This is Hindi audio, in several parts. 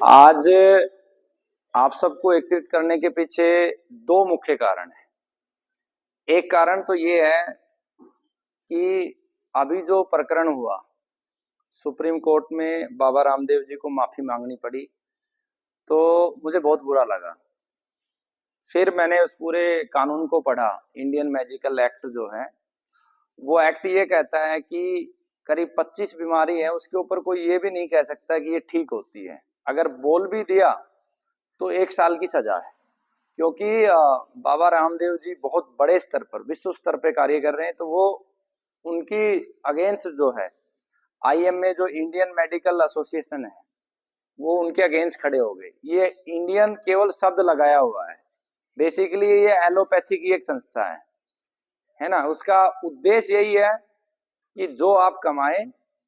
आज आप सबको एकत्रित करने के पीछे दो मुख्य कारण हैं। एक कारण तो ये है कि अभी जो प्रकरण हुआ, सुप्रीम कोर्ट में बाबा रामदेव जी को माफी मांगनी पड़ी, तो मुझे बहुत बुरा लगा। फिर मैंने उस पूरे कानून को पढ़ा। इंडियन मेडिकल एक्ट जो है, वो एक्ट ये कहता है कि करीब 25 बीमारी है, उसके ऊपर कोई ये भी नहीं कह सकता कि ये ठीक होती है। अगर बोल भी दिया तो 1 साल की सजा है। क्योंकि बाबा रामदेव जी बहुत बड़े स्तर पर, विश्व स्तर पे कार्य कर रहे हैं, तो वो उनकी अगेंस्ट जो है आईएमए, जो इंडियन मेडिकल एसोसिएशन है, वो उनके अगेंस्ट खड़े हो गए। ये इंडियन केवल शब्द लगाया हुआ है, बेसिकली ये एलोपैथी की एक संस्था है ना। उसका उद्देश्य यही है कि जो आप कमाए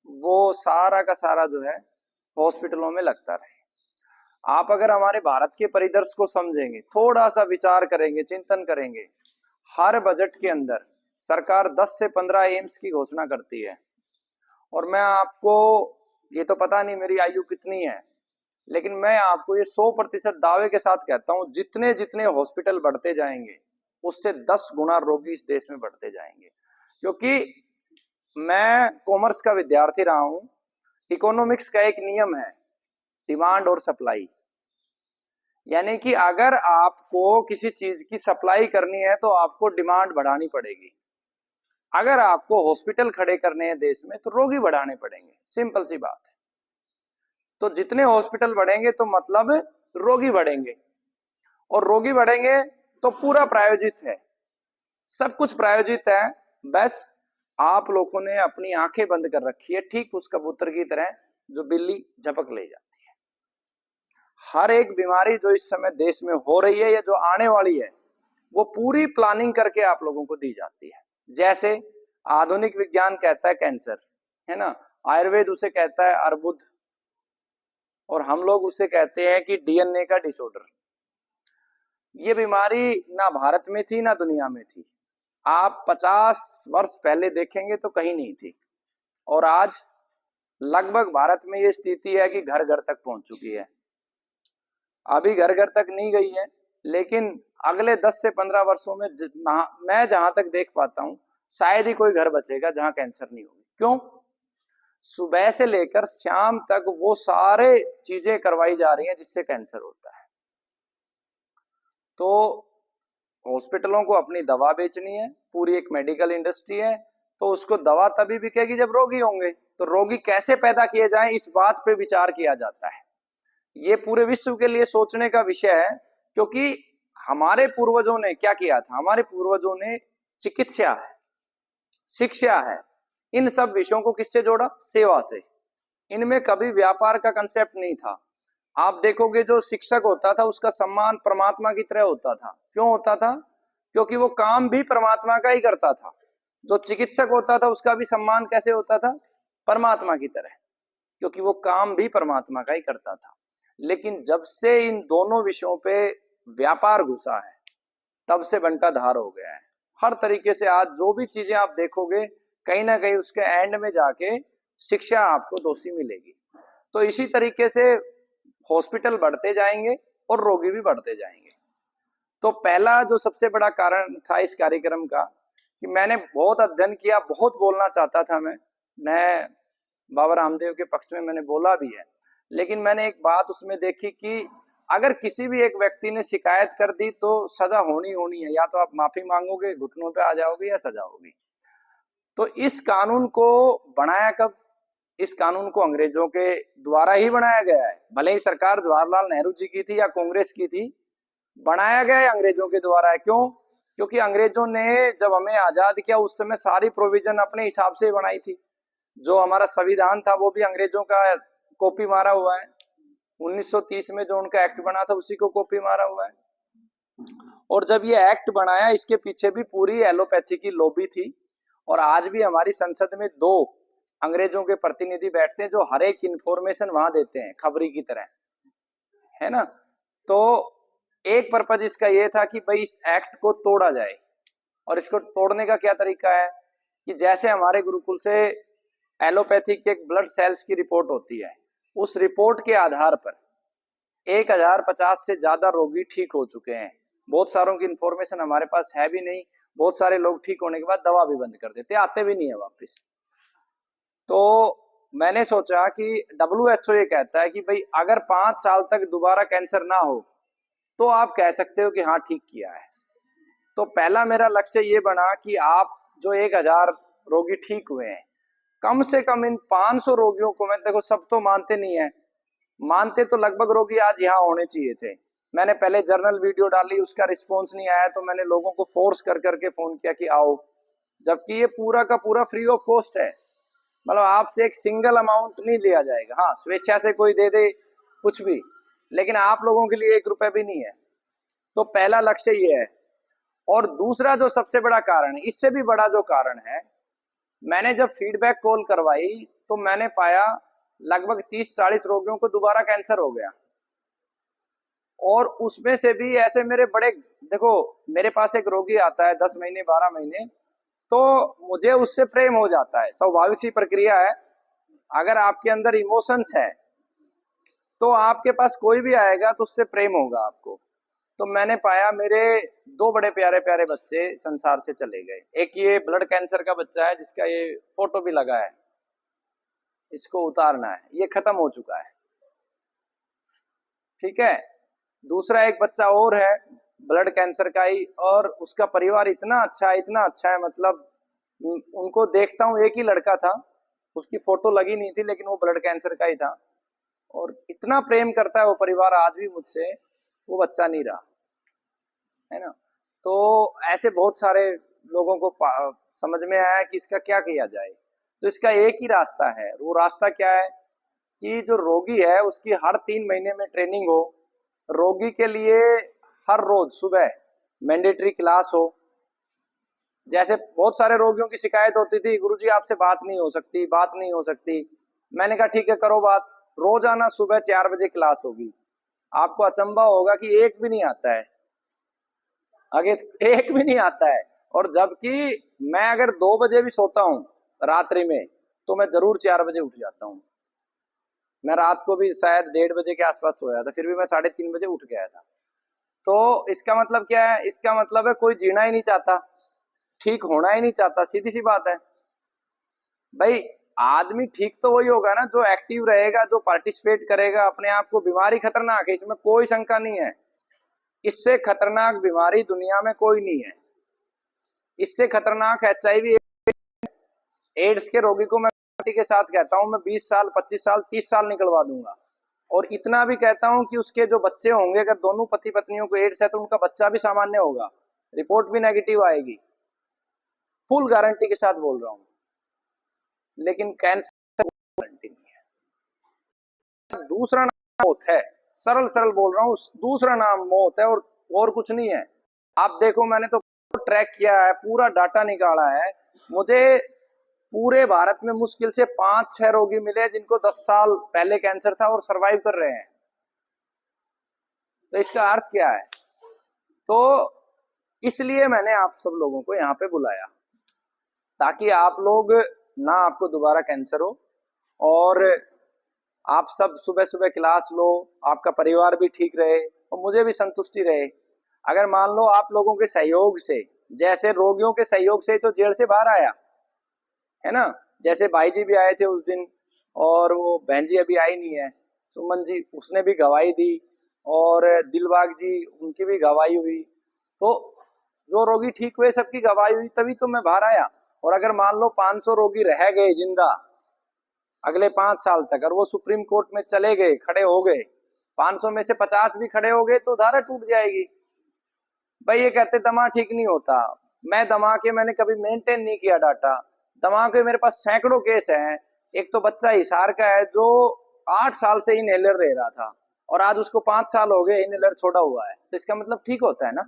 वो सारा का सारा जो है हॉस्पिटलों में लगता रहे। आप अगर हमारे भारत के परिदृश्य को समझेंगे, थोड़ा सा विचार करेंगे, चिंतन करेंगे, हर बजट के अंदर सरकार 10 से 15 एम्स की घोषणा करती है। और मैं आपको, ये तो पता नहीं मेरी आयु कितनी है, लेकिन मैं आपको ये 100% दावे के साथ कहता हूं, जितने जितने हॉस्पिटल बढ़ते जाएंगे उससे 10 गुना रोगी इस देश में बढ़ते जाएंगे। क्योंकि मैं कॉमर्स का विद्यार्थी रहा हूं। इकोनॉमिक्स का एक नियम है, डिमांड और सप्लाई। यानी कि अगर आपको किसी चीज की सप्लाई करनी है तो आपको डिमांड बढ़ानी पड़ेगी। अगर आपको हॉस्पिटल खड़े करने हैं देश में तो रोगी बढ़ाने पड़ेंगे, सिंपल सी बात है। तो जितने हॉस्पिटल बढ़ेंगे तो मतलब रोगी बढ़ेंगे, और रोगी बढ़ेंगे तो पूरा प्रायोजित है, सब कुछ प्रायोजित है। बस आप लोगों ने अपनी आंखें बंद कर रखी है, ठीक उस कबूतर की तरह जो बिल्ली झपक ले जाती है। हर एक बीमारी जो इस समय देश में हो रही है या जो आने वाली है, वो पूरी प्लानिंग करके आप लोगों को दी जाती है। जैसे आधुनिक विज्ञान कहता है कैंसर, है ना, आयुर्वेद उसे कहता है अर्बुद, और हम लोग उसे कहते हैं कि डीएनए का डिसऑर्डर। ये बीमारी ना भारत में थी ना दुनिया में थी। आप 50 वर्ष पहले देखेंगे तो कहीं नहीं थी, और आज लगभग भारत में ये स्थिति है कि घर घर तक पहुंच चुकी है। अभी घर घर तक नहीं गई है, लेकिन अगले 10 से 15 वर्षों में मैं जहां तक देख पाता हूं, शायद ही कोई घर बचेगा जहां कैंसर नहीं होगी। क्यों? सुबह से लेकर शाम तक वो सारे चीजें करवाई जा रही हैं जिससे कैंसर होता है। तो हॉस्पिटलों को अपनी दवा बेचनी है, पूरी एक मेडिकल इंडस्ट्री है, तो उसको दवा तभी बिकेगी जब रोगी होंगे। तो रोगी कैसे पैदा किए जाएं, इस बात पे विचार किया जाता है। ये पूरे विश्व के लिए सोचने का विषय है। क्योंकि हमारे पूर्वजों ने क्या किया था, हमारे पूर्वजों ने चिकित्सा है, शिक्षा है, इन सब विषयों को किससे जोड़ा? सेवा से। इनमें कभी व्यापार का कंसेप्ट नहीं था। आप देखोगे जो शिक्षक होता था उसका सम्मान परमात्मा की तरह होता था। क्यों होता था? क्योंकि वो काम भी परमात्मा का ही करता था। जो चिकित्सक होता था उसका भी सम्मान कैसे होता था? परमात्मा की तरह, क्योंकि वो काम भी परमात्मा का ही करता था। लेकिन जब से इन दोनों विषयों पे व्यापार घुसा है, तब से बंटा धार हो गया है। हर तरीके से आज जो भी चीजें आप देखोगे, कहीं ना कहीं उसके एंड में जाके शिक्षा आपको दोषी मिलेगी। तो इसी तरीके से हॉस्पिटल बढ़ते जाएंगे और रोगी भी बढ़ते जाएंगे। तो पहला जो सबसे बड़ा कारण था इस कार्यक्रम का, कि मैंने बहुत अध्ययन किया, बहुत बोलना चाहता था मैं बाबा रामदेव के पक्ष में मैंने बोला भी है, लेकिन मैंने एक बात उसमें देखी कि अगर किसी भी एक व्यक्ति ने शिकायत कर दी तो सजा होनी होनी है। या तो आप माफी मांगोगे, घुटनों पे आ जाओगे, या सजा होगी। तो इस कानून को बनाया कब? इस कानून को अंग्रेजों के द्वारा ही बनाया गया है। भले ही सरकार जवाहरलाल नेहरू जी की थी या कांग्रेस की थी, बनाया गया है अंग्रेजों के द्वारा है। क्यों? क्योंकि अंग्रेजों ने जब हमें आजाद किया उस समय सारी प्रोविजन अपने हिसाब से बनाई थी। जो हमारा संविधान था वो भी अंग्रेजों का कॉपी मारा हुआ है। 1930 में जो उनका एक्ट बना था उसी को कॉपी मारा हुआ है। और जब ये एक्ट बनाया, इसके पीछे भी पूरी एलोपैथी की लॉबी थी। और आज भी हमारी संसद में 2 अंग्रेजों के प्रतिनिधि बैठते हैं जो हर एक इंफॉर्मेशन वहां देते हैं, खबरी की तरह, है ना। तो एक पर्पज इसका यह था कि भाई इस एक्ट को तोड़ा जाए। और इसको तोड़ने का क्या तरीका है कि जैसे हमारे गुरुकुल से एलोपैथी के एक ब्लड सेल्स की रिपोर्ट होती है, उस रिपोर्ट के आधार पर 1050 से ज्यादा रोगी ठीक हो चुके हैं। बहुत सारों की इंफॉर्मेशन हमारे पास है भी नहीं। बहुत सारे लोग ठीक होने के बाद दवा भी बंद कर देते, आते भी नहीं है वापस। तो मैंने सोचा कि WHO ये कहता है कि भाई अगर 5 साल तक दोबारा कैंसर ना हो तो आप कह सकते हो कि हाँ ठीक किया है। तो पहला मेरा लक्ष्य ये बना कि आप जो 1000 रोगी ठीक हुए हैं, कम से कम इन 500 रोगियों को, मैं देखो सब तो मानते नहीं है, मानते तो लगभग रोगी आज यहाँ होने चाहिए थे। मैंने पहले जर्नल वीडियो डाली, उसका रिस्पॉन्स नहीं आया तो मैंने लोगों को फोर्स कर करके फोन किया कि आओ, जबकि ये पूरा का पूरा फ्री ऑफ कॉस्ट है। मतलब आपसे एक सिंगल अमाउंट नहीं लिया जाएगा। हाँ, स्वेच्छा से कोई दे दे कुछ भी, लेकिन आप लोगों के लिए 1 रुपए भी नहीं है। तो पहला लक्ष्य ये है। और दूसरा जो सबसे बड़ा कारण है, इससे भी बड़ा जो कारण है, मैंने जब फीडबैक कॉल करवाई तो मैंने पाया लगभग 30-40 रोगियों को दोबारा कैंसर हो गया। और उसमें से भी ऐसे मेरे बड़े, देखो मेरे पास एक रोगी आता है 10 महीने 12 महीने, तो मुझे उससे प्रेम हो जाता है, स्वाभाविक सी प्रक्रिया है। अगर आपके अंदर इमोशंस है तो आपके पास कोई भी आएगा तो उससे प्रेम होगा आपको। तो मैंने पाया मेरे 2 बड़े प्यारे प्यारे बच्चे संसार से चले गए। एक ये ब्लड कैंसर का बच्चा है जिसका ये फोटो भी लगा है, इसको उतारना है, ये खत्म हो चुका है, ठीक है। दूसरा एक बच्चा और है ब्लड कैंसर का ही, और उसका परिवार इतना अच्छा है, इतना अच्छा है, मतलब उनको देखता हूँ, एक ही लड़का था, उसकी फोटो लगी नहीं थी लेकिन वो ब्लड कैंसर का ही था, और इतना प्रेम करता है वो परिवार आज भी मुझसे, वो बच्चा नहीं रहा है ना। तो ऐसे बहुत सारे लोगों को समझ में आया कि इसका क्या किया जाए। तो इसका एक ही रास्ता है, वो रास्ता क्या है कि जो रोगी है उसकी हर 3 महीने में ट्रेनिंग हो, रोगी के लिए हर रोज सुबह मैंडेटरी क्लास हो। जैसे बहुत सारे रोगियों की शिकायत होती थी, गुरुजी आपसे बात नहीं हो सकती, बात नहीं हो सकती। मैंने कहा ठीक है करो बात, रोजाना सुबह 4 बजे क्लास होगी। आपको अचंभा होगा कि एक भी नहीं आता है, आगे एक भी नहीं आता है। और जबकि मैं अगर 2 बजे भी सोता हूँ रात्रि में तो मैं जरूर 4 बजे उठ जाता हूँ। मैं रात को भी शायद 1:30 बजे के आसपास सोया था, फिर भी मैं 3:30 बजे उठ गया था। तो इसका मतलब क्या है, इसका मतलब है कोई जीना ही नहीं चाहता, ठीक होना ही नहीं चाहता, सीधी सी बात है। भाई आदमी ठीक तो वही होगा ना जो एक्टिव रहेगा, जो पार्टिसिपेट करेगा अपने आप को। बीमारी खतरनाक है, इसमें कोई शंका नहीं है, इससे खतरनाक बीमारी दुनिया में कोई नहीं है। इससे खतरनाक HIV एड्स के रोगी को मैं के साथ कहता हूं, मैं 20 साल 25 साल 30 साल निकलवा दूंगा। और इतना भी कहता हूं कि उसके जो बच्चे होंगे, अगर दोनों पति पत्नियों को एड्स है तो उनका बच्चा भी सामान्य होगा, रिपोर्ट भी नेगेटिव आएगी, फुल गारंटी के साथ बोल रहा हूं। लेकिन कैंसर गारंटी नहीं है। दूसरा नाम मौत है, सरल सरल बोल रहा हूं, दूसरा नाम मौत है, और कुछ नहीं है। आप देखो मैंने तो ट्रैक किया है, पूरा डाटा निकाला है। मुझे पूरे भारत में मुश्किल से 5-6 रोगी मिले जिनको 10 साल पहले कैंसर था और सरवाइव कर रहे हैं। तो इसका अर्थ क्या है? तो इसलिए मैंने आप सब लोगों को यहाँ पे बुलाया ताकि आप लोग ना आपको दोबारा कैंसर हो, और आप सब सुबह सुबह क्लास लो, आपका परिवार भी ठीक रहे और मुझे भी संतुष्टि रहे। अगर मान लो आप लोगों के सहयोग से, जैसे रोगियों के सहयोग से तो जेल से बाहर आया है ना, जैसे भाई जी भी आए थे उस दिन, और वो बहन जी अभी आई नहीं है, सुमन जी, उसने भी गवाही दी, और दिलबाग जी उनकी भी गवाही हुई। तो जो रोगी ठीक हुए सबकी गवाही हुई, तभी तो मैं बाहर आया। और अगर मान लो 500 रोगी रह गए जिंदा अगले 5 साल तक, और वो सुप्रीम कोर्ट में चले गए, खड़े हो गए, 500 में से 50 भी खड़े हो गए तो धारा टूट जाएगी। भाई ये कहते दमा ठीक नहीं होता, मैं दमा के मैंने कभी मेंटेन नहीं किया डाटा। दमा के मेरे पास सैकड़ों केस हैं। एक तो बच्चा हिसार का है जो 8 साल से इनहेलर ले रहा था और आज उसको 5 साल हो गए इनहेलर छोड़ा हुआ है, तो इसका मतलब ठीक होता है ना।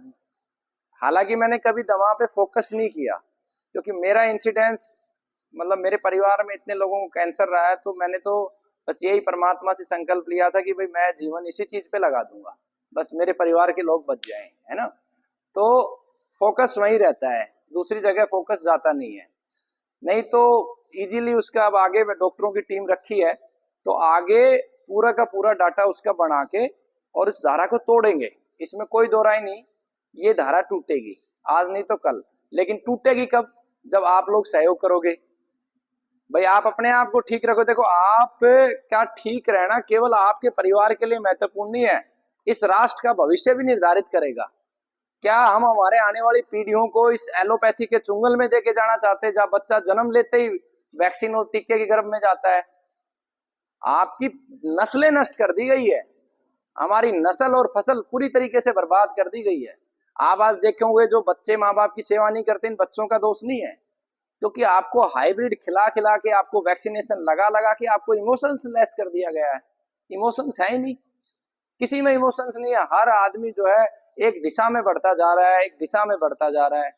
हालांकि मैंने कभी दमा पे फोकस नहीं किया क्योंकि मेरा इंसिडेंस, मतलब मेरे परिवार में इतने लोगों को कैंसर रहा है, तो मैंने तो बस यही परमात्मा से संकल्प लिया था कि भाई मैं जीवन इसी चीज पे लगा दूंगा, बस मेरे परिवार के लोग बच जाएं, है ना। तो फोकस वहीं रहता है, दूसरी जगह फोकस जाता नहीं है। नहीं तो इजीली उसका, अब आगे डॉक्टरों की टीम रखी है तो आगे पूरा का पूरा डाटा उसका बना के और इस धारा को तोड़ेंगे, इसमें कोई दो राय नहीं। ये धारा टूटेगी, आज नहीं तो कल, लेकिन टूटेगी कब? जब आप लोग सहयोग करोगे। भाई आप अपने आप को ठीक रखो। देखो, आप क्या ठीक रहना केवल आपके परिवार के लिए महत्वपूर्ण नहीं है, इस राष्ट्र का भविष्य भी निर्धारित करेगा। क्या हम हमारे आने वाली पीढ़ियों को इस एलोपैथी के चुंगल में देके जाना चाहते हैं, जहां बच्चा जन्म लेते ही वैक्सीन और टीके के गर्भ में जाता है? आपकी नस्लें नष्ट कर दी गई है, हमारी नस्ल और फसल पूरी तरीके से बर्बाद कर दी गई है। आप आज देखे होंगे जो बच्चे माँ बाप की सेवा नहीं करते, इन बच्चों का दोष नहीं है, क्योंकि आपको हाइब्रिड खिला खिला के, आपको वैक्सीनेशन लगा लगा के आपको इमोशंस लेस कर दिया गया है। इमोशंस है ही नहीं, किसी में इमोशंस नहीं है। हर आदमी जो है एक दिशा में बढ़ता जा रहा है, एक दिशा में बढ़ता जा रहा है,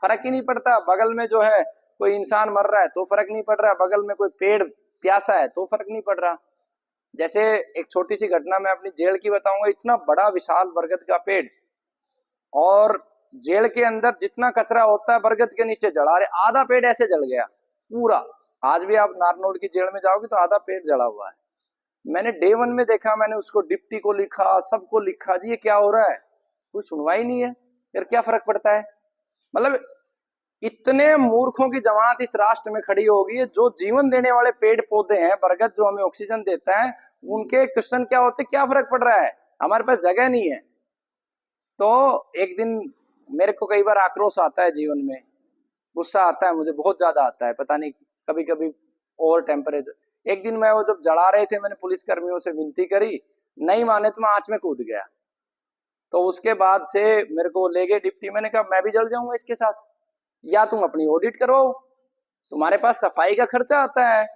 फर्क ही नहीं पड़ता। बगल में जो है कोई इंसान मर रहा है तो फर्क नहीं पड़ रहा, बगल में कोई पेड़ प्यासा है तो फर्क नहीं पड़ रहा। जैसे एक छोटी सी घटना मैं अपनी जेल की बताऊंगा। इतना बड़ा विशाल बरगद का पेड़, और जेल के अंदर जितना कचरा होता है बरगद के नीचे जला रहे, आधा पेड़ ऐसे जल गया पूरा। आज भी आप नारनौल की जेल में जाओगे तो आधा पेड़ जला हुआ है। मैंने डे 1 में देखा, मैंने उसको डिप्टी को लिखा, सबको लिखा, जी ये क्या हो रहा है? कोई सुनवाई ही नहीं है। फिर क्या फर्क पड़ता है? मतलब इतने मूर्खों की जमात इस राष्ट्र में खड़ी होगी। जो जीवन देने वाले पेड़ पौधे हैं, बरगद जो हमें ऑक्सीजन देता है, उनके क्वेश्चन क्या होते, क्या फर्क पड़ रहा है? हमारे पास जगह नहीं है। तो एक दिन मेरे को कई बार आक्रोश आता है जीवन में, गुस्सा आता है, मुझे बहुत ज्यादा आता है, पता नहीं कभी कभी ओवर टेम्परेचर। एक दिन मैं वो जब जला रहे थे, मैंने पुलिस कर्मियों से विनती करी, नहीं माने तो मैं आंच में कूद गया। तो उसके बाद से मेरे को ले गए डिप्टी, मैंने कहा मैं भी जल जाऊंगा इसके साथ, या तुम अपनी ऑडिट करो, तुम्हारे पास सफाई का खर्चा आता है।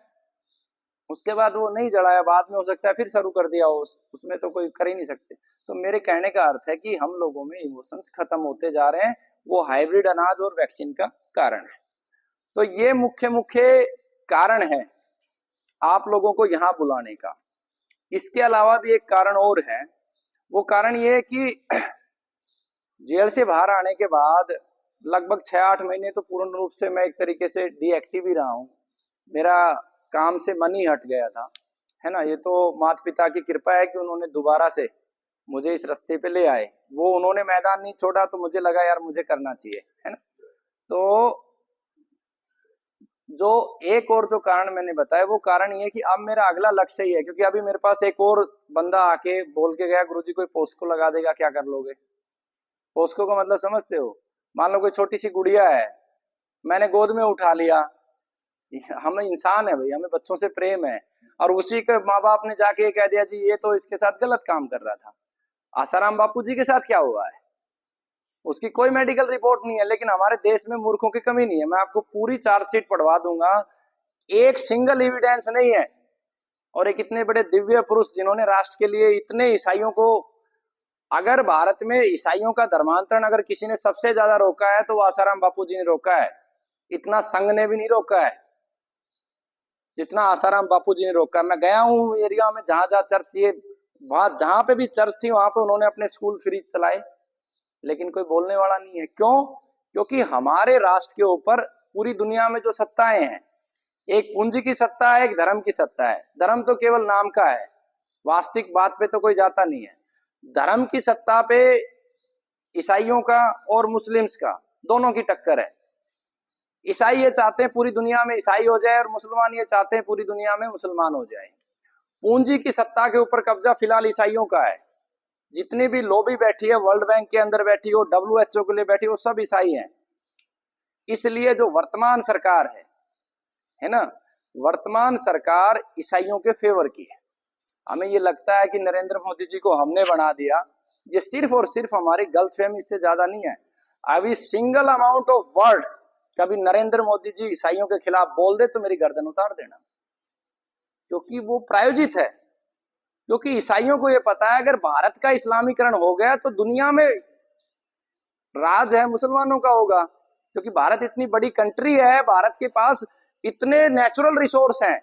उसके बाद वो नहीं जलाया, बाद में हो सकता है फिर शुरू कर दिया, उसमें तो कोई कर ही नहीं सकते। तो मेरे कहने का अर्थ है कि हम लोगों में इमोशंस खत्म होते जा रहे हैं, वो हाइब्रिड अनाज और वैक्सीन का कारण है। तो ये मुख्य मुख्य कारण है आप लोगों को यहाँ बुलाने का। इसके अलावा भी एक कारण और है, वो कारण ये है कि जेल से बाहर आने के बाद लगभग 6-8 महीने तो पूर्ण रूप से मैं एक तरीके से डीएक्टिव ही रहा हूँ। मेरा काम से मन ही हट गया था, है ना। ये तो माता पिता की कृपा है कि उन्होंने दोबारा से मुझे इस रास्ते पे ले आए। वो उन्होंने मैदान नहीं छोड़ा तो मुझे लगा यार मुझे करना चाहिए, है ना। तो जो एक और जो कारण मैंने बताया, वो कारण ये कि अब मेरा अगला लक्ष्य ही है, क्योंकि अभी मेरे पास एक और बंदा आके बोल के गया, गुरुजी कोई पोस्को लगा देगा, क्या कर लोगे? पोस्को का मतलब समझते हो? मान लो कोई छोटी सी गुड़िया है, मैंने गोद में उठा लिया, हम इंसान है भाई, हमें बच्चों से प्रेम है, और उसी के माँ बाप ने जाके कह दिया जी ये तो इसके साथ गलत काम कर रहा था। आसाराम बापू जी के साथ क्या हुआ है? उसकी कोई मेडिकल रिपोर्ट नहीं है, लेकिन हमारे देश में मूर्खों की कमी नहीं है। मैं आपको पूरी चार्जशीट पढ़वा दूंगा, एक सिंगल एविडेंस नहीं है। और एक इतने बड़े दिव्य पुरुष जिन्होंने राष्ट्र के लिए इतने ईसाइयों को, अगर भारत में ईसाइयों का धर्मांतरण अगर किसी ने सबसे ज्यादा रोका है तो वो आसाराम बापू जी ने रोका है। इतना संघ ने भी नहीं रोका है जितना आसाराम बापू जी ने रोका। मैं गया हूँ एरिया में, जहां जहां चर्च, ये वहां जहां पे भी चर्च थी वहां पे उन्होंने अपने स्कूल फ्री चलाए, लेकिन कोई बोलने वाला नहीं है। क्यों? क्योंकि हमारे राष्ट्र के ऊपर पूरी दुनिया में जो सत्ताएं हैं, एक पूंजी की सत्ता है, एक धर्म की सत्ता है। धर्म तो केवल नाम का है, वास्तविक बात पे तो कोई जाता नहीं है। धर्म की सत्ता पे ईसाइयों का और मुस्लिम्स का दोनों की टक्कर है। ईसाई ये चाहते हैं पूरी दुनिया में ईसाई हो जाए, और मुसलमान ये चाहते हैं पूरी दुनिया में मुसलमान हो जाए। पूंजी की सत्ता के ऊपर कब्जा फिलहाल ईसाइयों का है। जितनी भी लॉबी बैठी है, वर्ल्ड बैंक के अंदर बैठी हो, WHO के लिए बैठी हो, सब ईसाई हैं। इसलिए जो वर्तमान सरकार है ना, वर्तमान सरकार ईसाइयों के फेवर की है। हमें ये लगता है कि नरेंद्र मोदी जी को हमने बना दिया, ये सिर्फ और सिर्फ हमारी गलतफहमी, इससे ज्यादा नहीं है। अभी सिंगल अमाउंट ऑफ वर्ड कभी नरेंद्र मोदी जी ईसाइयों के खिलाफ बोल दे तो मेरी गर्दन उतार देना, क्योंकि वो प्रायोजित है। क्योंकि ईसाइयों को ये पता है अगर भारत का इस्लामीकरण हो गया तो दुनिया में राज है मुसलमानों का होगा, क्योंकि भारत इतनी बड़ी कंट्री है, भारत के पास इतने नेचुरल रिसोर्स हैं,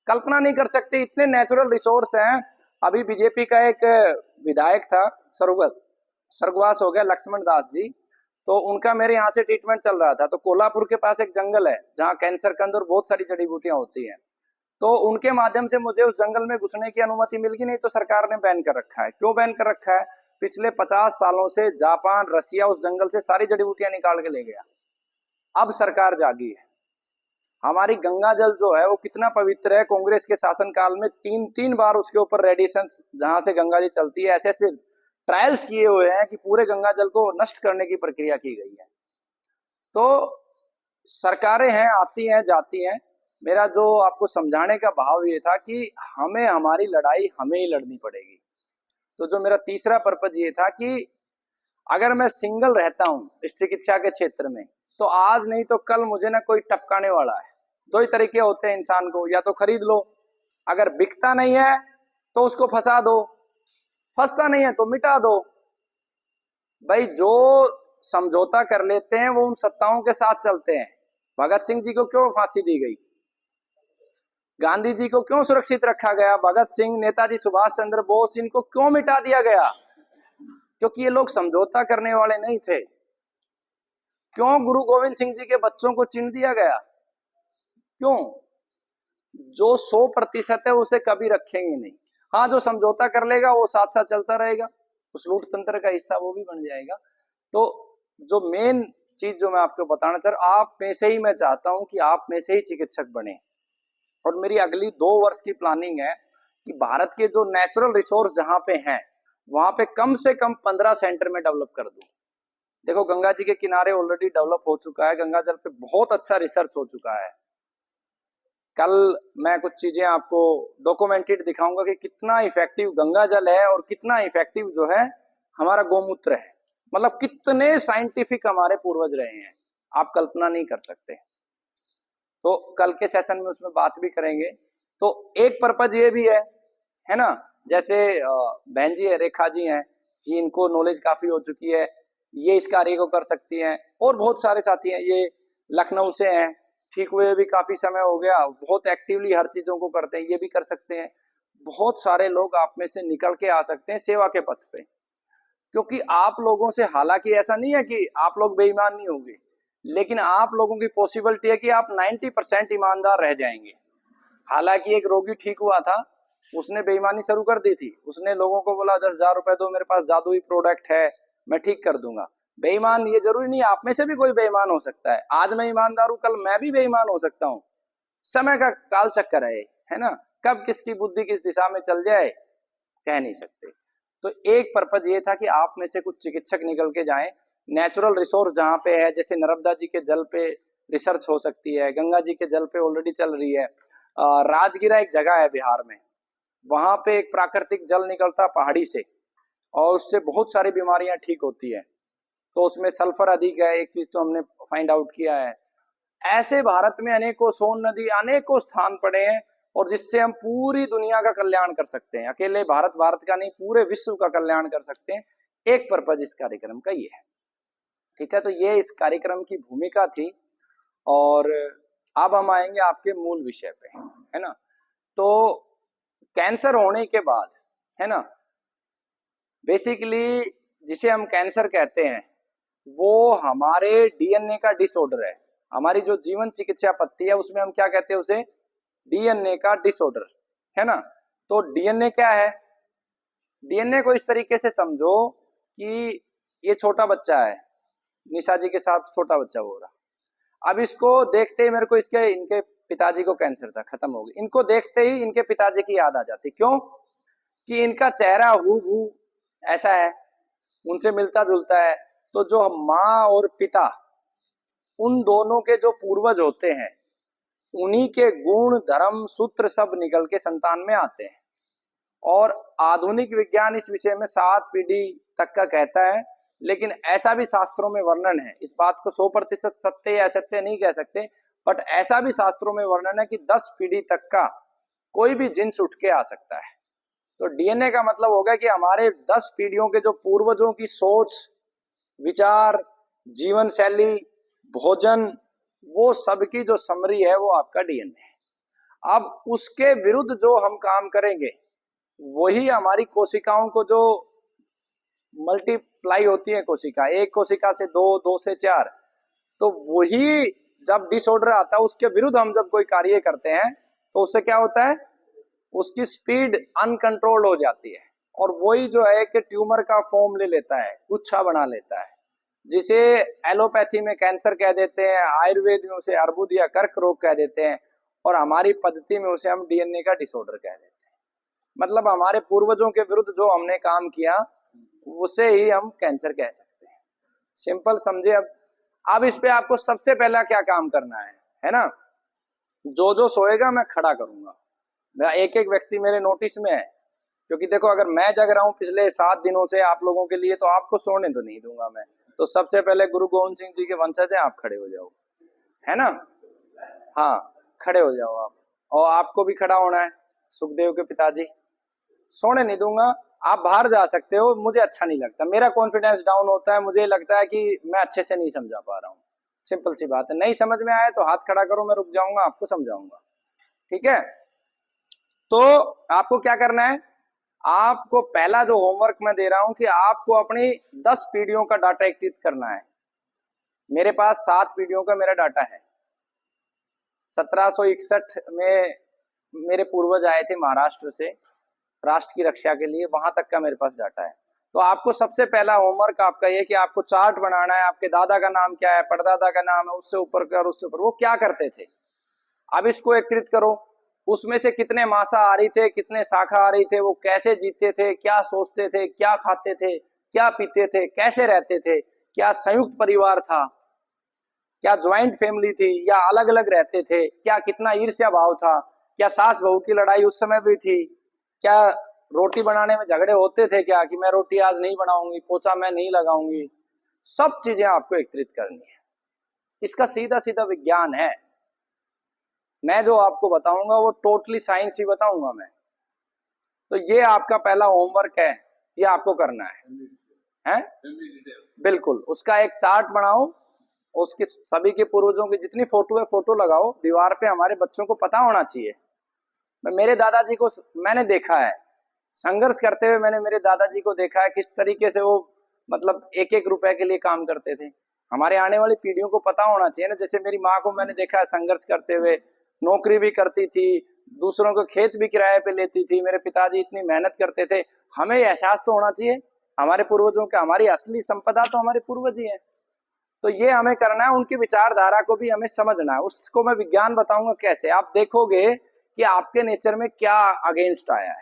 कल्पना नहीं कर सकते, इतने नेचुरल रिसोर्स हैं। अभी बीजेपी का एक विधायक था, स्वर्गवास हो गया, लक्ष्मण दास जी, तो उनका मेरे यहाँ से ट्रीटमेंट चल रहा था। तो कोल्हापुर के पास एक जंगल है जहाँ कैंसर कंद और बहुत सारी जड़ी बूटियां होती हैं। तो उनके माध्यम से मुझे उस जंगल में घुसने की अनुमति मिल गई, नहीं तो सरकार ने बैन कर रखा है। क्यों बैन कर रखा है? पिछले 50 सालों से जापान, रसिया उस जंगल से सारी जड़ी बूटियां निकाल के ले गया। अब सरकार जागी है। हमारी गंगा जल जो है वो कितना पवित्र है, कांग्रेस के शासनकाल में 3 बार उसके ऊपर रेडिएशन, जहां से गंगा जी चलती है, ऐसे ऐसे ट्रायल्स किए हुए हैं कि पूरे गंगा जल को नष्ट करने की प्रक्रिया की गई है। तो सरकारें हैं, आती हैं जाती हैं। मेरा जो आपको समझाने का भाव ये था कि हमें हमारी लड़ाई हमें ही लड़नी पड़ेगी। तो जो मेरा तीसरा पर्पज ये था कि अगर मैं सिंगल रहता हूं इस चिकित्सा के क्षेत्र में, तो आज नहीं तो कल मुझे ना कोई टपकाने वाला है। दो ही तरीके होते हैं इंसान को, या तो खरीद लो, अगर बिकता नहीं है तो उसको फंसा दो, फंसता नहीं है तो मिटा दो। भाई जो समझौता कर लेते हैं वो उन सत्ताओं के साथ चलते हैं। भगत सिंह जी को क्यों फांसी दी गई? गांधी जी को क्यों सुरक्षित रखा गया? भगत सिंह, नेताजी सुभाष चंद्र बोस, इनको क्यों मिटा दिया गया? क्योंकि ये लोग समझौता करने वाले नहीं थे। क्यों गुरु गोविंद सिंह जी के बच्चों को चीन दिया गया? क्यों? जो 100% है उसे कभी रखेंगे नहीं। हाँ, जो समझौता कर लेगा वो साथ साथ चलता रहेगा, उस लूट तंत्र का हिस्सा वो भी बन जाएगा। तो जो मेन चीज जो मैं आपको बताना चाह रहा हूं, आप में से ही मैं चाहता हूं कि आप में से ही चिकित्सक बने। और मेरी अगली 2 वर्ष की प्लानिंग है कि भारत के जो नेचुरल रिसोर्स जहां पे हैं वहां पे कम से कम 15 सेंटर में डेवलप कर दूं। देखो, गंगा जी के किनारे ऑलरेडी डेवलप हो चुका है, गंगा जल पे बहुत अच्छा रिसर्च हो चुका है। कल मैं कुछ चीजें आपको डॉक्यूमेंटेड दिखाऊंगा कि कितना इफेक्टिव गंगा जल है और कितना इफेक्टिव जो है हमारा गौमूत्र है। मतलब कितने साइंटिफिक हमारे पूर्वज रहे हैं, आप कल्पना नहीं कर सकते। तो कल के सेशन में उसमें बात भी करेंगे। तो एक पर्पज ये भी है ना, जैसे बहन जी है, रेखा जी हैं, ये इनको नॉलेज काफी हो चुकी है, ये इस कार्य को कर सकती हैं। और बहुत सारे साथी हैं, ये लखनऊ से हैं, ठीक हुए भी काफी समय हो गया, बहुत एक्टिवली हर चीजों को करते हैं, ये भी कर सकते हैं। बहुत सारे लोग आप में से निकल के आ सकते हैं सेवा के पथ पे। क्योंकि आप लोगों से, हालांकि ऐसा नहीं है कि आप लोग बेईमान नहीं होंगे, लेकिन आप लोगों की पॉसिबिलिटी है कि आप 90% ईमानदार रह जाएंगे। हालांकि एक रोगी ठीक हुआ था, उसने बेईमानी शुरू कर दी थी, उसने लोगों को बोला 10,000 रुपए दो, मेरे पास जादुई प्रोडक्ट है, मैं ठीक कर दूंगा। बेईमान, ये जरूरी नहीं, आप में से भी कोई बेईमान हो सकता है। आज मैं ईमानदार हूं, कल मैं भी बेईमान हो सकता हूं। समय का काल चक्कर है ना, कब किसकी बुद्धि किस दिशा में चल जाए कह नहीं सकते। तो एक पर्पज ये था कि आप में से कुछ चिकित्सक निकल के जाएं। नेचुरल रिसोर्स जहां पे है, जैसे नर्मदा जी के जल पे रिसर्च हो सकती है, गंगा जी के जल पे ऑलरेडी चल रही है। राजगिरा एक जगह है बिहार में, वहां पे एक प्राकृतिक जल निकलता पहाड़ी से, और उससे बहुत सारी बीमारियां ठीक होती है। तो उसमें सल्फर अधिक है, एक चीज तो हमने फाइंड आउट किया है। ऐसे भारत में अनेकों सोन नदी, अनेकों स्थान पड़े हैं, और जिससे हम पूरी दुनिया का कल्याण कर सकते हैं। अकेले भारत का नहीं, पूरे विश्व का कल्याण कर सकते हैं। एक पर्पज इस कार्यक्रम का ये है। ठीक है, तो ये इस कार्यक्रम की भूमिका थी। और अब हम आएंगे आपके मूल विषय पे, है ना। तो कैंसर होने के बाद, है ना, बेसिकली जिसे हम कैंसर कहते हैं वो हमारे डीएनए का डिसऑर्डर है। हमारी जो जीवन चिकित्सा पद्धति है उसमें हम क्या कहते हैं उसे, डीएनए का डिसऑर्डर, है ना। तो डीएनए क्या है? डीएनए को इस तरीके से समझो कि ये छोटा बच्चा है, निशा जी के साथ छोटा बच्चा हो रहा। अब इसको देखते ही मेरे को इनके पिताजी को कैंसर था, खत्म हो गई। इनको देखते ही इनके पिताजी की याद आ जाती। क्यों? कि इनका चेहरा हूबहू ऐसा है, उनसे मिलता जुलता है। तो जो माँ और पिता, उन दोनों के जो पूर्वज होते हैं, उन्हीं के गुण, धर्म, सूत्र सब निकल के संतान में आते हैं। और आधुनिक विज्ञान इस विषय में 7 पीढ़ी तक का कहता है, लेकिन ऐसा भी शास्त्रों में वर्णन है। इस बात को 100% सत्य या असत्य नहीं कह सकते, बट ऐसा भी शास्त्रों में वर्णन है कि 10 पीढ़ी तक का कोई भी जिन्स उठ के आ सकता है। तो डीएनए का मतलब होगा कि हमारे 10 पीढ़ियों के जो पूर्वजों की सोच, विचार, जीवन शैली, भोजन, वो सबकी जो समरी है वो आपका डीएनए है। अब उसके विरुद्ध जो हम काम करेंगे, वही हमारी कोशिकाओं को, जो मल्टीप्लाई होती है कोशिका, एक कोशिका से 2, 2 से 4, तो वही जब डिसऑर्डर आता है उसके विरुद्ध हम जब कोई कार्य करते हैं तो उससे क्या होता है, उसकी स्पीड अनकंट्रोल्ड हो जाती है और वही जो है कि ट्यूमर का फॉर्म ले लेता है, गुच्छा बना लेता है, जिसे एलोपैथी में कैंसर कह देते हैं, आयुर्वेद में उसे अर्बुद या कर्क रोग कह देते हैं, और हमारी पद्धति में उसे हम डीएनए का डिसऑर्डर कह देते हैं। मतलब हमारे पूर्वजों के विरुद्ध जो हमने काम किया उसे ही हम कैंसर कह सकते हैं। सिंपल समझे। अब इस पे आपको सबसे पहला क्या काम करना है ना, जो जो सोएगा मैं खड़ा करूंगा। एक एक व्यक्ति मेरे नोटिस में है, क्योंकि देखो अगर मैं जग रहा हूं पिछले 7 दिनों से आप लोगों के लिए, तो आपको सोने तो नहीं दूंगा मैं। तो सबसे पहले गुरु गोविंद सिंह जी के वंशज हैं, आप खड़े हो जाओ, है ना। हाँ, खड़े हो जाओ आप, और आपको भी खड़ा होना है, सुखदेव के पिताजी। सोने नहीं दूंगा, आप बाहर जा सकते हो, मुझे अच्छा नहीं लगता, मेरा कॉन्फिडेंस डाउन होता है, मुझे लगता है कि मैं अच्छे से नहीं समझा पा रहा हूँ। सिंपल सी बात है, नहीं समझ में आया तो हाथ खड़ा करो, मैं रुक जाऊंगा, आपको समझाऊंगा, ठीक है। तो आपको क्या करना है, आपको पहला जो होमवर्क मैं दे रहा हूं कि आपको अपनी 10 पीढ़ियों का डाटा एकत्रित करना है। मेरे पास 7 पीढ़ियों का मेरा डाटा है। 1761 में मेरे पूर्वज आए थे महाराष्ट्र से राष्ट्र की रक्षा के लिए, वहां तक का मेरे पास डाटा है। तो आपको सबसे पहला होमवर्क आपका ये कि आपको चार्ट बनाना है, आपके दादा का नाम क्या है, परदादा का नाम है, उससे ऊपर का और उससे ऊपर वो क्या करते थे। अब इसको एकत्रित करो, उसमें से कितने मांसाहारी थे, कितने शाकाहारी थे, वो कैसे जीते थे, क्या सोचते थे, क्या खाते थे, क्या पीते थे, कैसे रहते थे, क्या संयुक्त परिवार था, क्या ज्वाइंट फैमिली थी या अलग अलग रहते थे, क्या कितना ईर्ष्या भाव था, क्या सास बहू की लड़ाई उस समय भी थी, क्या रोटी बनाने में झगड़े होते थे, क्या कि मैं रोटी आज नहीं बनाऊंगी, पोछा मैं नहीं लगाऊंगी। सब चीजें आपको एकत्रित करनी है। इसका सीधा सीधा विज्ञान है। मैं जो आपको बताऊंगा वो टोटली साइंस ही बताऊंगा मैं। तो ये आपका पहला होमवर्क है, ये आपको करना है? बिल्कुल, उसका एक चार्ट बनाओ, उसकी सभी के पूर्वजों की जितनी फोटो है फोटो लगाओ दीवार पे, हमारे बच्चों को पता होना चाहिए। मेरे दादाजी को मैंने देखा है संघर्ष करते हुए, मैंने मेरे दादाजी को देखा है किस तरीके से वो मतलब एक एक रुपए के लिए काम करते थे। हमारे आने वाली पीढ़ियों को पता होना चाहिए ना। जैसे मेरी माँ को मैंने देखा है संघर्ष करते हुए, नौकरी भी करती थी, दूसरों को खेत भी किराए पे लेती थी, मेरे पिताजी इतनी मेहनत करते थे। हमें एहसास तो होना चाहिए हमारे पूर्वजों का, हमारी असली संपदा तो हमारे पूर्वज ही है। तो ये हमें करना है, उनकी विचारधारा को भी हमें समझना है। उसको मैं विज्ञान बताऊंगा कैसे। आप देखोगे कि आपके नेचर में क्या अगेंस्ट आया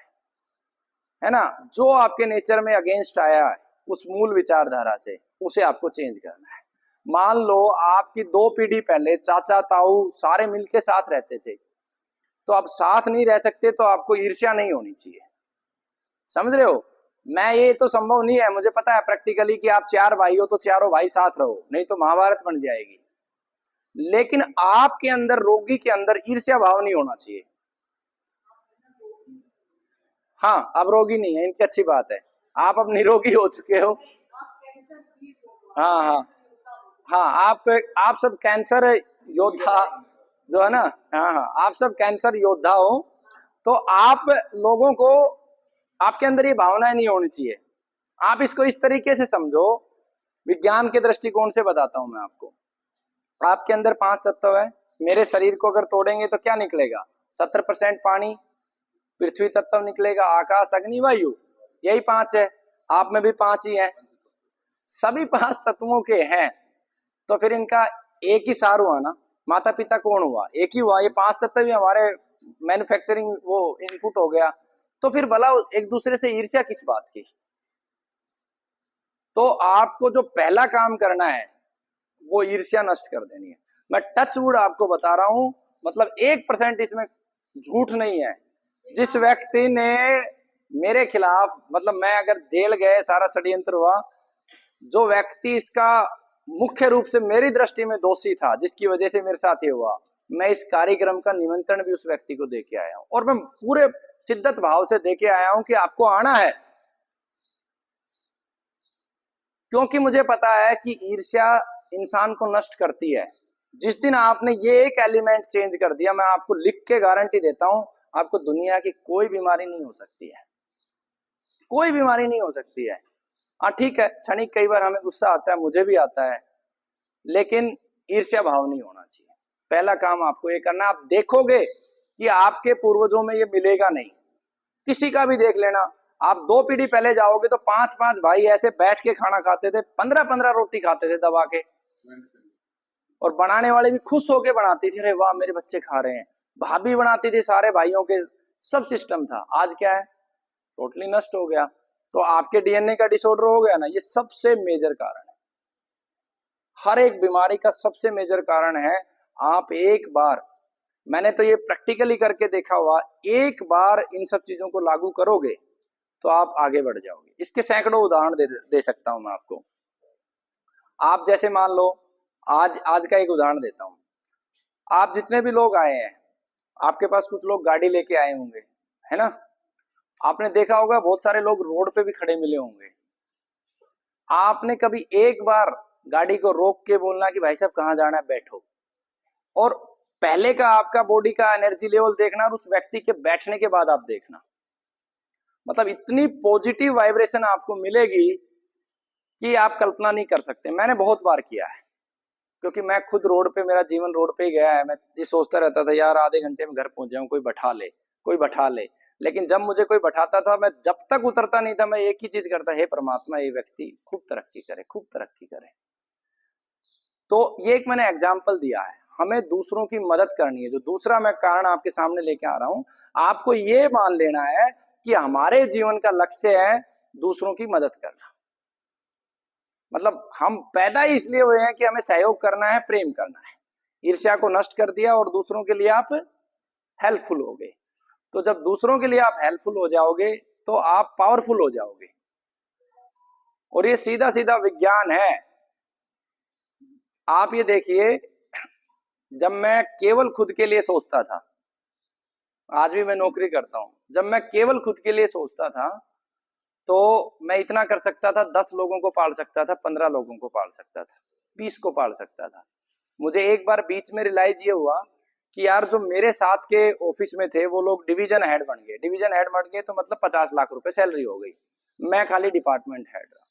है ना। जो आपके नेचर में अगेंस्ट आया है उस मूल विचारधारा से, उसे आपको चेंज करना है। मान लो आपकी 2 पीढ़ी पहले चाचा ताऊ सारे मिलके साथ रहते थे, तो अब साथ नहीं रह सकते, तो आपको ईर्ष्या नहीं होनी चाहिए। समझ रहे हो। मैं ये तो संभव नहीं है, मुझे पता है प्रैक्टिकली कि आप 4 भाई हो तो चारों भाई साथ रहो, नहीं तो महाभारत बन जाएगी। लेकिन आपके अंदर, रोगी के अंदर ईर्ष्या भाव नहीं होना चाहिए। हाँ, अब रोगी नहीं है, इनकी अच्छी बात है, आप अब निरोगी हो चुके हो। हाँ हाँ हाँ, आप सब कैंसर योद्धा जो है ना। हाँ हाँ, आप सब कैंसर योद्धा हो। तो आप लोगों को, आपके अंदर ये भावनाएं नहीं होनी चाहिए। आप इसको इस तरीके से समझो, विज्ञान के दृष्टिकोण से बताता हूं मैं आपको। आपके अंदर 5 तत्व है, मेरे शरीर को अगर तोड़ेंगे तो क्या निकलेगा, 70% पानी, पृथ्वी तत्व निकलेगा, आकाश अग्नि वायु, यही 5 है। आप में भी 5 ही है, सभी 5 तत्वों के हैं। तो फिर इनका एक ही सार हुआ ना, माता पिता कौन हुआ, एक ही हुआ। ये 5 तत्व भी हमारे मैन्युफैक्चरिंग वो इनपुट हो गया। तो फिर भला एक दूसरे से ईर्ष्या किस बात की। तो आपको जो पहला काम करना है वो ईर्ष्या नष्ट कर देनी है। मैं टच वुड आपको बता रहा हूं, मतलब 1% इसमें झूठ नहीं है। जिस व्यक्ति ने मेरे खिलाफ, मतलब मैं अगर जेल गए, सारा षड्यंत्र हुआ, जो व्यक्ति इसका मुख्य रूप से मेरी दृष्टि में दोषी था, जिसकी वजह से मेरे साथ ये हुआ, मैं इस कार्यक्रम का निमंत्रण भी उस व्यक्ति को देके आया हूं, और मैं पूरे शिद्दत भाव से देके आया हूं कि आपको आना है। क्योंकि मुझे पता है कि ईर्ष्या इंसान को नष्ट करती है। जिस दिन आपने ये एक एलिमेंट चेंज कर दिया, मैं आपको लिख के गारंटी देता हूं, आपको दुनिया की कोई बीमारी नहीं हो सकती है, कोई बीमारी नहीं हो सकती है। हाँ ठीक है, क्षणिक कई बार हमें गुस्सा आता है, मुझे भी आता है, लेकिन ईर्ष्या भाव नहीं होना चाहिए। पहला काम आपको ये करना। आप देखोगे कि आपके पूर्वजों में ये मिलेगा नहीं। किसी का भी देख लेना, आप 2 पीढ़ी पहले जाओगे तो 5-5 भाई ऐसे बैठ के खाना खाते थे, 15-15 रोटी खाते थे दबा के, और बनाने वाले भी खुश होके बनाती थी, अरे वाह मेरे बच्चे खा रहे हैं। भाभी बनाती थी सारे भाइयों के, सब सिस्टम था। आज क्या है, टोटली नष्ट हो गया। तो आपके डीएनए का डिसऑर्डर हो गया ना, ये सबसे मेजर कारण है। हर एक बीमारी का सबसे मेजर कारण है। आप एक बार, मैंने तो ये प्रैक्टिकली करके देखा हुआ, एक बार इन सब चीजों को लागू करोगे तो आप आगे बढ़ जाओगे। इसके सैकड़ों उदाहरण दे सकता हूं मैं आपको। आप जैसे मान लो, आज का एक उदाहरण देता हूं। आप जितने भी लोग आए हैं, आपके पास कुछ लोग गाड़ी लेके आए होंगे, है ना। आपने देखा होगा बहुत सारे लोग रोड पे भी खड़े मिले होंगे। आपने कभी एक बार गाड़ी को रोक के बोलना कि भाई साहब कहाँ जाना है, बैठो, और पहले का आपका बॉडी का एनर्जी लेवल देखना और उस व्यक्ति के बैठने के बाद आप देखना, मतलब इतनी पॉजिटिव वाइब्रेशन आपको मिलेगी कि आप कल्पना नहीं कर सकते। मैंने बहुत बार किया है, क्योंकि मैं खुद रोड पे, मेरा जीवन रोड पे ही गया है। मैं ये सोचता रहता था यार आधे घंटे में घर पहुंच जाऊं, कोई बैठा ले, कोई बैठा ले। लेकिन जब मुझे कोई बैठाता था, मैं जब तक उतरता नहीं था, मैं एक ही चीज करता, हे परमात्मा ये व्यक्ति खूब तरक्की करे, खूब तरक्की करे। तो ये एक मैंने एग्जाम्पल दिया है। हमें दूसरों की मदद करनी है। जो दूसरा मैं कारण आपके सामने लेके आ रहा हूं, आपको ये मान लेना है कि हमारे जीवन का लक्ष्य है दूसरों की मदद करना। मतलब हम पैदा ही इसलिए हुए हैं कि हमें सहयोग करना है, प्रेम करना है। ईर्ष्या को नष्ट कर दिया और दूसरों के लिए आप हेल्पफुल हो गए। तो जब दूसरों के लिए आप हेल्पफुल हो जाओगे तो आप पावरफुल हो जाओगे। और ये सीधा सीधा विज्ञान है। आप ये देखिए, जब मैं केवल खुद के लिए सोचता था, आज भी मैं नौकरी करता हूं, जब मैं केवल खुद के लिए सोचता था तो मैं इतना कर सकता था, 10 लोगों को पाल सकता था, 15 लोगों को पाल सकता था, 20 को पाल सकता था। मुझे एक बार बीच में रियलाइज ये हुआ कि यार जो मेरे साथ के ऑफिस में थे वो लोग डिवीजन हेड बन गए। डिवीजन हेड बन गए तो मतलब 50 लाख रुपए सैलरी हो गई, मैं खाली डिपार्टमेंट हेड रहा।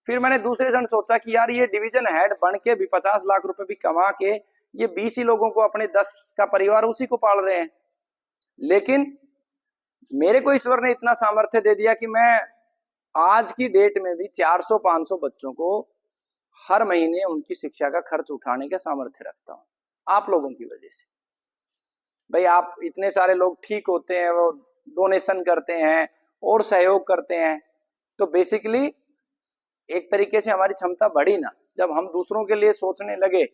फिर मैंने दूसरे जन सोचा कि यार ये डिवीजन हेड बन के भी 50 लाख रुपए भी कमा के ये 20 ही लोगों को, अपने 10 का परिवार उसी को पाल रहे हैं। लेकिन मेरे को ईश्वर ने इतना सामर्थ्य दे दिया कि मैं आज की डेट में भी 400-500 बच्चों को हर महीने उनकी शिक्षा का खर्च उठाने का सामर्थ्य रखता हूं, आप लोगों की वजह से। भाई आप इतने सारे लोग ठीक होते हैं, वो डोनेशन करते हैं और सहयोग करते हैं, तो बेसिकली एक तरीके से हमारी क्षमता बढ़ी ना। जब हम दूसरों के लिए सोचने लगे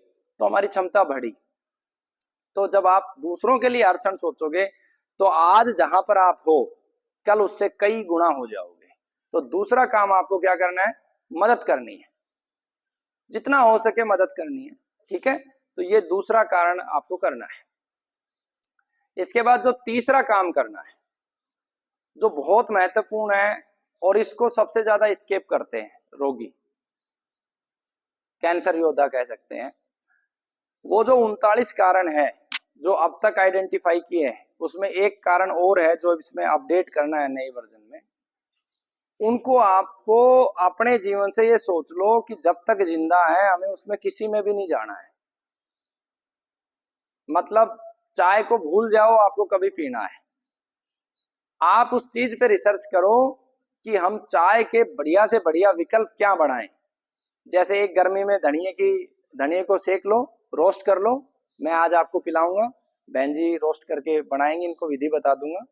तो हमारी क्षमता बढ़ी। तो जब आप दूसरों के लिए हर क्षण सोचोगे तो आज जहां पर आप हो कल उससे कई गुना हो जाओगे। तो दूसरा काम आपको क्या करना है, मदद करनी है, जितना हो सके मदद करनी है। ठीक है, तो ये दूसरा कारण आपको करना है। इसके बाद जो तीसरा काम करना है, जो बहुत महत्वपूर्ण है और इसको सबसे ज्यादा स्केप करते हैं रोगी, कैंसर योद्धा कह सकते हैं, वो जो 39 कारण है जो अब तक आइडेंटिफाई किए हैं, उसमें एक कारण और है जो इसमें अपडेट करना है नए वर्जन में। उनको आपको अपने जीवन से ये सोच लो कि जब तक जिंदा है हमें उसमें किसी में भी नहीं जाना है। मतलब चाय को भूल जाओ, आपको कभी पीना है। आप उस चीज पे रिसर्च करो कि हम चाय के बढ़िया से बढ़िया विकल्प क्या बनाएं। जैसे एक गर्मी में धनिए को सेक लो, रोस्ट कर लो। मैं आज आपको पिलाऊंगा, बहन जी रोस्ट करके बनाएंगे, इनको विधि बता दूंगा।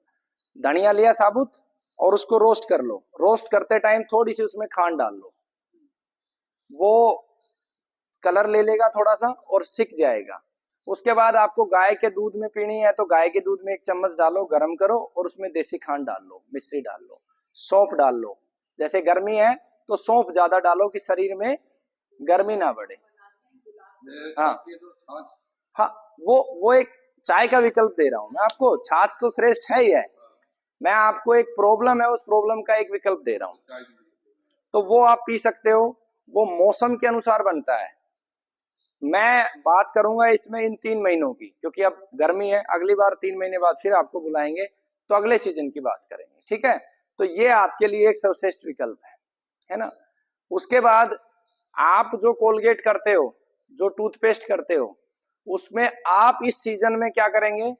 धनिया लिया साबुत और उसको रोस्ट कर लो। रोस्ट करते टाइम थोड़ी सी उसमें खांड डाल लो, वो कलर ले लेगा थोड़ा सा और सिक जाएगा। उसके बाद आपको गाय के दूध में पीनी है तो गाय के दूध में 1 चम्मच डालो, गर्म करो और उसमें देसी खांड डाल लो, मिश्री डाल लो, सौंफ डाल लो। जैसे गर्मी है तो सौंफ ज्यादा डालो कि शरीर में गर्मी ना बढ़े। हाँ हाँ, वो एक चाय का विकल्प दे रहा हूं मैं आपको। छाछ तो श्रेष्ठ है ही है, मैं आपको एक प्रॉब्लम है उस प्रॉब्लम का एक विकल्प दे रहा हूं। तो वो आप पी सकते हो, वो मौसम के अनुसार बनता है। मैं बात करूंगा इसमें इन 3 महीनों की, क्योंकि अब गर्मी है, अगली बार 3 महीने बाद फिर आपको बुलाएंगे तो अगले सीजन की बात करेंगे। ठीक है, तो ये आपके लिए एक सर्वश्रेष्ठ विकल्प है ना। उसके बाद आप जो कोलगेट करते हो, जो टूथपेस्ट करते हो, उसमें आप इस सीजन में क्या करेंगे,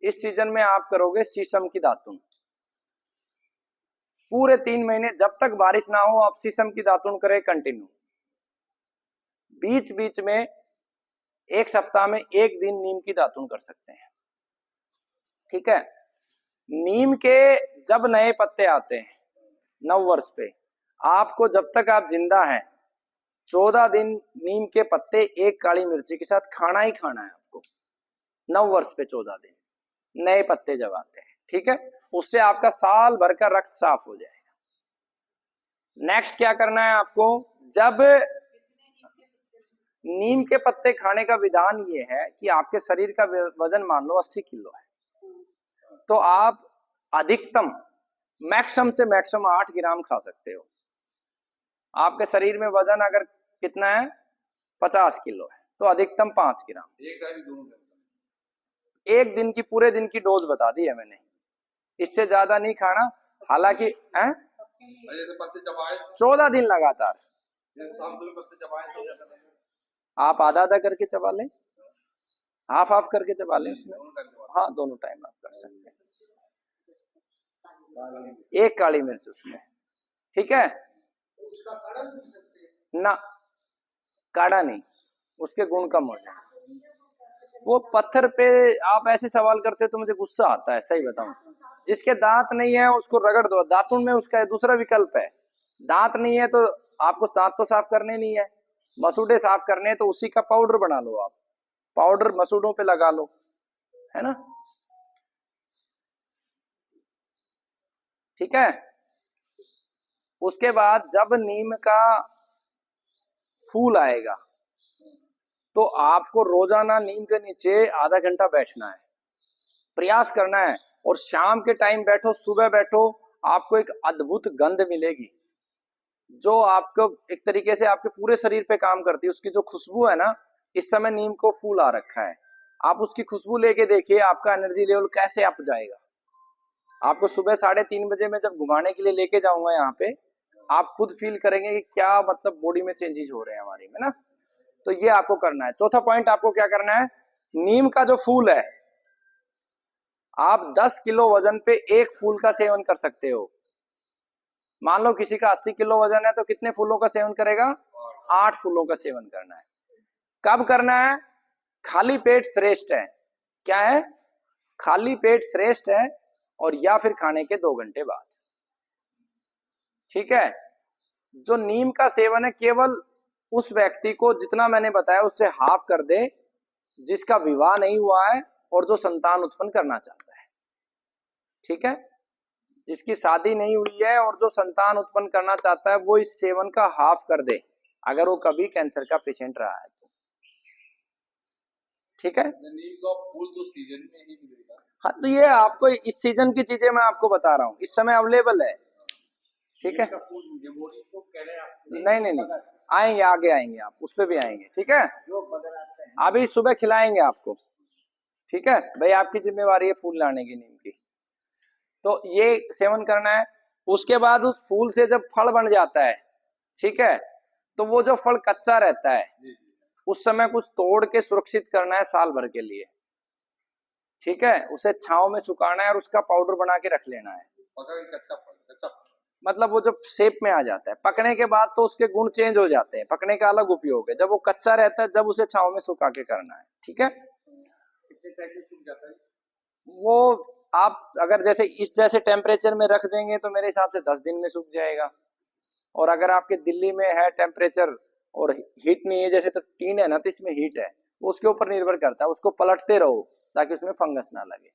इस सीजन में आप करोगे शीशम की दातुन। पूरे 3 महीने जब तक बारिश ना हो आप शीशम की दातुन करें कंटिन्यू। बीच बीच में 1 सप्ताह में 1 दिन नीम की दातुन कर सकते हैं। ठीक है। नीम के जब नए पत्ते आते हैं 9 वर्ष पे, आपको जब तक आप जिंदा हैं 14 दिन नीम के पत्ते एक काली मिर्ची के साथ खाना ही खाना है आपको। 9 वर्ष पे 14 दिन नए पत्ते जब आते हैं। ठीक है। उससे आपका साल भर का रक्त साफ हो जाएगा। नेक्स्ट क्या करना है आपको, जब नीम के पत्ते खाने का विधान ये है कि आपके शरीर का वजन मान लो 80 किलो है, तो आप अधिकतम मैक्सिमम से मैक्सिमम 8 ग्राम खा सकते हो। आपके शरीर में वजन अगर कितना है 50 किलो है तो अधिकतम 5 ग्राम। एक दिन की पूरे दिन की डोज बता दी है मैंने, इससे ज्यादा नहीं खाना। हालांकि 14 दिन लगातार आप आधा आधा करके चबा लें, हाफ हाफ करके चबा लें उसमें। हाँ दोनों टाइम आप कर सकते हैं। एक काली मिर्च उसमें। ठीक है ना, काढ़ा नहीं, उसके गुण कम हो जाए। वो पत्थर पे आप ऐसे सवाल करते हो तो मुझे गुस्सा आता है, सही बताऊं। जिसके दांत नहीं है उसको रगड़ दो, दातुन में उसका दूसरा विकल्प है। दांत नहीं है तो आपको दांत तो साफ करने नहीं है, मसूड़े साफ करने हैं तो उसी का पाउडर बना लो आप, पाउडर मसूड़ों पे लगा लो, है ना। ठीक है। उसके बाद जब नीम का फूल आएगा तो आपको रोजाना नीम के नीचे आधा घंटा बैठना है, प्रयास करना है। और शाम के टाइम बैठो, सुबह बैठो, आपको एक अद्भुत गंध मिलेगी जो आपको एक तरीके से आपके पूरे शरीर पे काम करती है। उसकी जो खुशबू है ना, इस समय नीम को फूल आ रखा है, आप उसकी खुशबू लेके देखिए आपका एनर्जी लेवल कैसे अप जाएगा। आपको सुबह 3:30 बजे मैं जब घुमाने के लिए लेके जाऊंगा यहाँ पे, आप खुद फील करेंगे कि क्या मतलब बॉडी में चेंजेस हो रहे हैं हमारी में ना। तो ये आपको करना है। चौथा पॉइंट आपको क्या करना है, नीम का जो फूल है आप 10 किलो वजन पे एक फूल का सेवन कर सकते हो। मान लो किसी का 80 किलो वजन है तो कितने फूलों का सेवन करेगा, 8 फूलों का सेवन करना है। कब करना है, खाली पेट श्रेष्ठ है। क्या है, खाली पेट श्रेष्ठ है, और या फिर खाने के 2 घंटे बाद। ठीक है। जो नीम का सेवन है केवल उस व्यक्ति को जितना मैंने बताया उससे हाफ कर दे जिसका विवाह नहीं हुआ है और जो संतान उत्पन्न करना चाहता है। ठीक है। जिसकी शादी नहीं हुई है और जो संतान उत्पन्न करना चाहता है वो इस सेवन का हाफ कर दे, अगर वो कभी कैंसर का पेशेंट रहा है तो। ठीक है। नीम का फूल तो सीजन में ही मिलेगा। हाँ तो ये आपको इस सीजन की चीजें मैं आपको बता रहा हूँ, इस समय अवेलेबल है। ठीक है। नहीं नहीं नहीं, आएंगे आगे आएंगे, आप उस पर भी आएंगे। ठीक है, अभी सुबह खिलाएंगे आपको। ठीक है भाई, आपकी जिम्मेवारी है फूल लाने की नीम की, तो ये सेवन करना है। उसके बाद उस फूल से जब फल बन जाता है, ठीक है, तो वो जो फल कच्चा रहता है उस समय कुछ तोड़ के सुरक्षित करना है साल भर के लिए। ठीक है, उसे छांव में सुखाना है और उसका पाउडर बना के रख लेना है। कच्चा मतलब वो जब शेप में आ जाता है, पकने के बाद तो उसके गुण चेंज हो जाते हैं, पकने का अलग उपयोग है। जब वो कच्चा रहता है जब उसे छांव में सुखा के करना है। ठीक है, वो आप अगर जैसे इस जैसे टेम्परेचर में रख देंगे तो मेरे हिसाब से 10 दिन में सूख जाएगा। और अगर आपके दिल्ली में है टेम्परेचर और हीट नहीं है, जैसे तो टीन है ना तो इसमें हीट है, उसके ऊपर निर्भर करता है, उसको पलटते रहो ताकि उसमें फंगस ना लगे।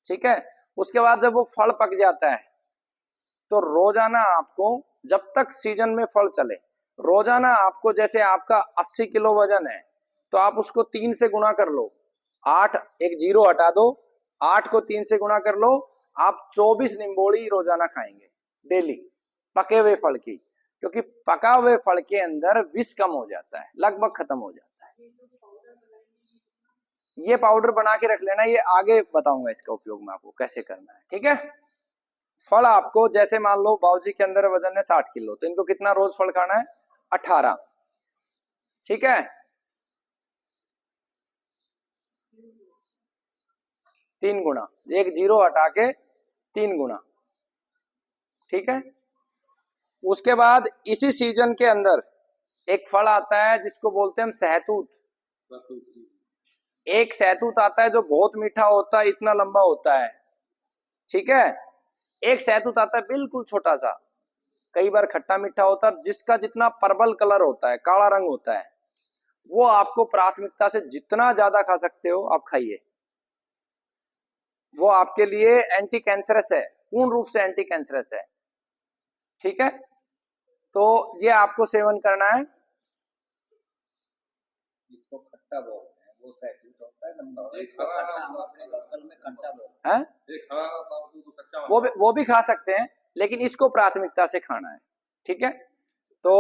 ठीक है, उसके बाद जब वो फल पक जाता है तो रोजाना आपको, जब तक सीजन में फल चले, रोजाना आपको, जैसे आपका 80 किलो वजन है तो आप उसको 3 से गुणा कर लो, 8, एक जीरो हटा दो, 8 को 3 से गुणा कर लो, आप 24 निम्बोड़ी रोजाना खाएंगे डेली, पके हुए फल की। क्योंकि पका हुए फल के अंदर विष कम हो जाता है, लगभग खत्म हो जाता है। ये पाउडर बना के रख लेना, ये आगे बताऊंगा इसका उपयोग मैं आपको कैसे करना है। ठीक है, फल आपको जैसे मान लो बाबूजी के अंदर वजन है 60 किलो, तो इनको कितना रोज फल खाना है, 18। ठीक है, 3 गुना, एक जीरो हटा के 3 गुना, ठीक है। उसके बाद इसी सीजन के अंदर एक फल आता है जिसको बोलते हैं हम सहतूत। एक सहतूत आता है जो बहुत मीठा होता है, इतना लंबा होता है, ठीक है। एक सहतूत आता है बिल्कुल छोटा सा, कई बार खट्टा मीठा होता है, जिसका जितना पर्पल कलर होता है, काला रंग होता है, वो आपको प्राथमिकता से जितना ज्यादा खा सकते हो आप खाइए। वो आपके लिए एंटी कैंसरस है, पूर्ण रूप से एंटी कैंसरस है, ठीक है। तो ये आपको सेवन करना है। इसको खट्टा बोलते हैं, वो सहतूत होता है लंबा, इसको खट्टा हम अपने लोकल में खट्टा बोलते हैं। वो भी खा सकते हैं, लेकिन इसको प्राथमिकता से खाना है, ठीक है। तो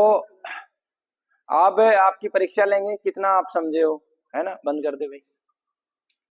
अब आपकी परीक्षा लेंगे, कितना आप समझे हो, है ना। बंद कर दे भाई।